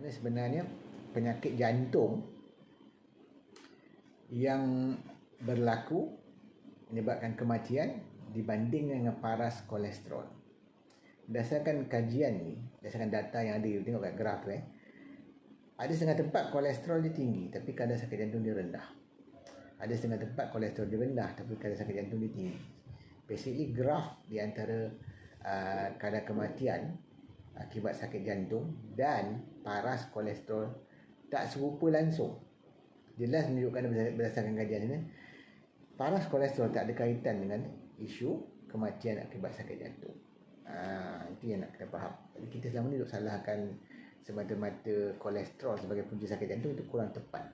Ini sebenarnya penyakit jantung yang berlaku menyebabkan kematian dibanding dengan paras kolesterol. Berdasarkan kajian ni, berdasarkan data yang ada, you tengok kat graf tu ada setengah tempat kolesterol dia tinggi tapi kadar sakit jantung dia rendah. Ada setengah tempat kolesterol dia rendah tapi kadar sakit jantung dia tinggi. Basically graf di antara kadar kematian akibat sakit jantung dan paras kolesterol tak serupa langsung. Jelas menunjukkan berdasarkan kajian ini, paras kolesterol tak ada kaitan dengan isu kematian akibat sakit jantung. Itu yang nak kita faham. Jadi kita selama ni duk salahkan semata-mata kolesterol sebagai punca sakit jantung, itu kurang tepat.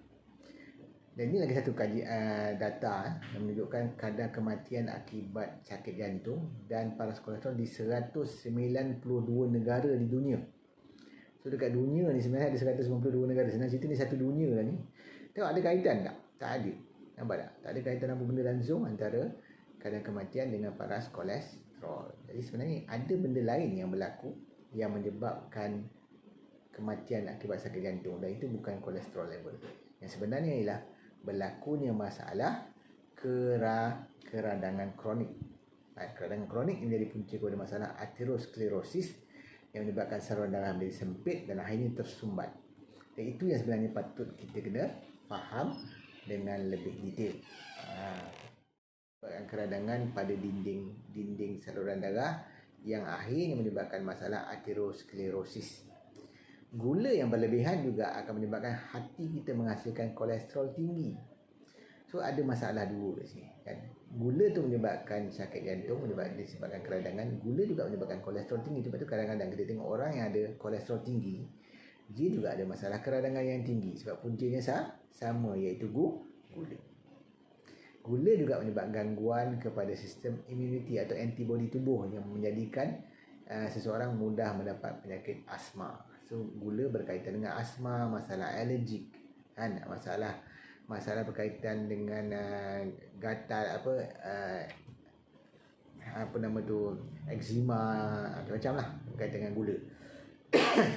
Dan ini lagi satu data yang menunjukkan kadar kematian akibat sakit jantung dan paras kolesterol di 192 negara di dunia. So dekat dunia ni sebenarnya ada 192 negara. Senang cerita ni satu dunia lah ni. Tengok ada kaitan tak? Tak ada. Nampak tak? Tak ada kaitan apa benda langsung antara kadar kematian dengan paras kolesterol. Jadi sebenarnya ada benda lain yang berlaku yang menyebabkan kematian akibat sakit jantung, dan itu bukan kolesterol level. Yang sebenarnya ialah berlakunya masalah keradangan kronik. Keradangan kronik menjadi punca kepada masalah aterosklerosis yang menyebabkan saluran darah menjadi sempit dan akhirnya tersumbat. Dan itu yang sebenarnya patut kita kena faham dengan lebih detail. Keradangan pada dinding saluran darah yang akhirnya menyebabkan masalah aterosklerosis. Gula yang berlebihan juga akan menyebabkan hati kita menghasilkan kolesterol tinggi. So ada masalah dua di sini kan. Gula tu menyebabkan sakit jantung, disebabkan keradangan. Gula juga menyebabkan kolesterol tinggi. Sebab tu kadang-kadang kita tengok orang yang ada kolesterol tinggi, dia juga ada masalah keradangan yang tinggi sebab puncanya sama, iaitu gula. Gula juga menyebabkan gangguan kepada sistem imuniti atau antibodi tubuh yang menjadikan seseorang mudah mendapat penyakit asma. So gula berkaitan dengan asma, masalah alergik kan, masalah berkaitan dengan gatal eczema, macam lah berkaitan dengan gula.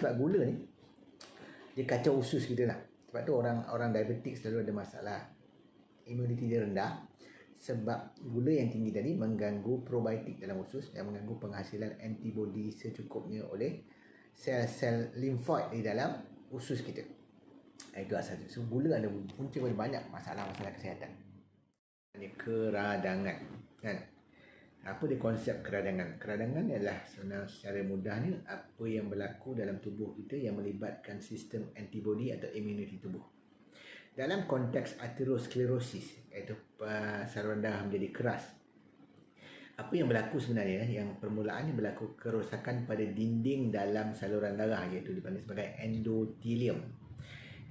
Sebab gula ni dia kacau usus kita lah. Sebab tu orang diabetik selalu ada masalah imuniti dia rendah, sebab gula yang tinggi tadi mengganggu probiotik dalam usus dan mengganggu penghasilan antibodi secukupnya oleh sel-sel limfoid di dalam usus kita. Itu asal. So gula ada punca pada banyak masalah-masalah kesihatan. Keradangan kan. Apa dia konsep keradangan? Keradangan adalah secara mudahnya apa yang berlaku dalam tubuh kita yang melibatkan sistem antibodi atau imuniti tubuh. Dalam konteks aterosklerosis, iaitu saluran darah menjadi keras, apa yang berlaku sebenarnya, yang permulaannya berlaku kerosakan pada dinding dalam saluran darah, iaitu dipanggil sebagai endotelium.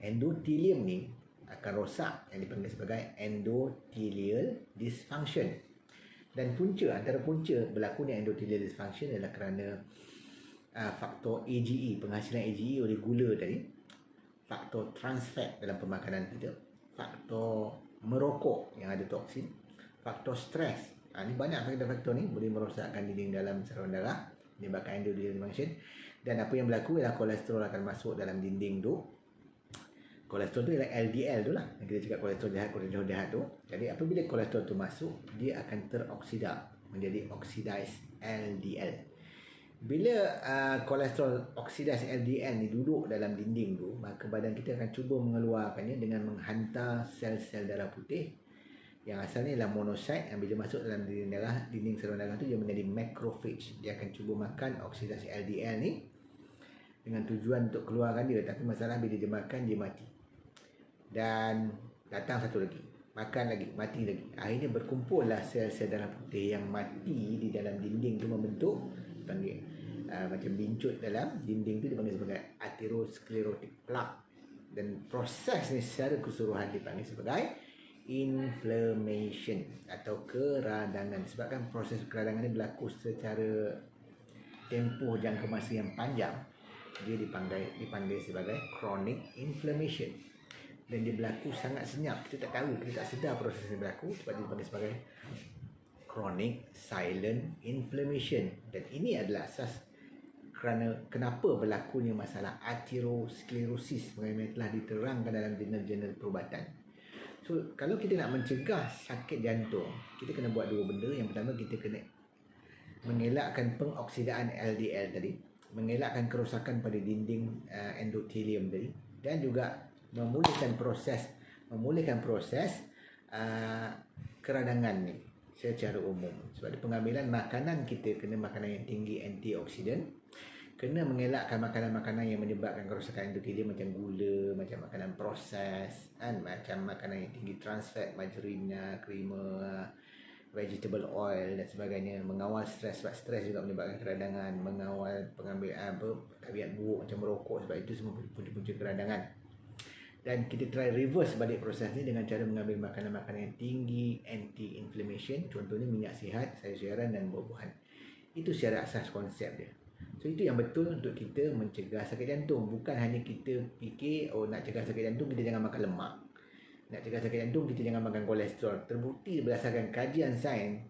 Endotelium ni akan rosak, yang dipanggil sebagai endothelial dysfunction. Dan antara punca berlakunya endothelial dysfunction adalah kerana faktor AGE, penghasilan AGE oleh gula tadi, faktor trans fat dalam pemakanan kita, faktor merokok yang ada toksin, faktor stres. Ini banyak faktor-faktor ni boleh merosakkan dinding dalam saluran darah, menyebabkan endothelial dysfunction. Dan apa yang berlaku ialah kolesterol akan masuk dalam dinding tu. Kolesterol tu ialah LDL tu lah. Kita cakap kolesterol jahat tu. Jadi apabila kolesterol tu masuk, dia akan teroksida menjadi oxidized LDL. Bila kolesterol oxidized LDL ni duduk dalam dinding tu, maka badan kita akan cuba mengeluarkannya dengan menghantar sel-sel darah putih yang asalnya ialah monocyte, yang bila masuk dalam dinding saluran darah tu dia menjadi macrophage. Dia akan cuba makan oxidized LDL ni dengan tujuan untuk keluarkan dia, tapi masalah bila dia makan dia mati. Dan datang satu lagi, makan lagi, mati lagi. Akhirnya berkumpullah sel-sel darah putih yang mati di dalam dinding tu, membentuk dipanggil macam bincut dalam dinding tu, dipanggil sebagai atherosclerotic plaque. Dan proses ni secara keseluruhan dipanggil sebagai inflammation atau keradangan. Sebabkan proses keradangan ni berlaku secara tempoh jangka masa yang panjang, dia dipanggil sebagai chronic inflammation. Dan dia berlaku sangat senyap, kita tak tahu, kita tak sedar proses ini berlaku, sebab dia dipanggil sebagai chronic silent inflammation. Dan ini adalah asas kerana kenapa berlakunya masalah arteriosklerosis sebagaimana telah diterangkan dalam jurnal-jurnal perubatan. So, kalau kita nak mencegah sakit jantung, kita kena buat dua benda. Yang pertama, kita kena mengelakkan pengoksidaan LDL tadi, mengelakkan kerosakan pada dinding endotelium tadi, dan juga memulihkan proses keradangan ni secara umum. Sebab pengambilan makanan kita kena makanan yang tinggi antioksidan, kena mengelakkan makanan-makanan yang menyebabkan kerosakan endotelium macam gula, macam makanan proses, kan, macam makanan yang tinggi trans fat, margarine, creamer, vegetable oil dan sebagainya. Mengawal stres, sebab stres juga menyebabkan keradangan. Mengawal pengambilan tabiat buruk macam merokok, sebab itu semua punca-punca keradangan. Dan kita try reverse balik proses ni dengan cara mengambil makanan-makanan yang tinggi anti-inflammation, contohnya minyak sihat, sayur-sayuran dan buah-buahan. Itu secara asas konsep dia. So itu yang betul untuk kita mencegah sakit jantung. Bukan hanya kita fikir, oh nak cegah sakit jantung kita jangan makan lemak, nak cegah sakit jantung kita jangan makan kolesterol. Terbukti berdasarkan kajian sains,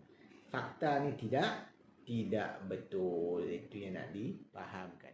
fakta ni tidak betul. Itu yang nak dipahamkan.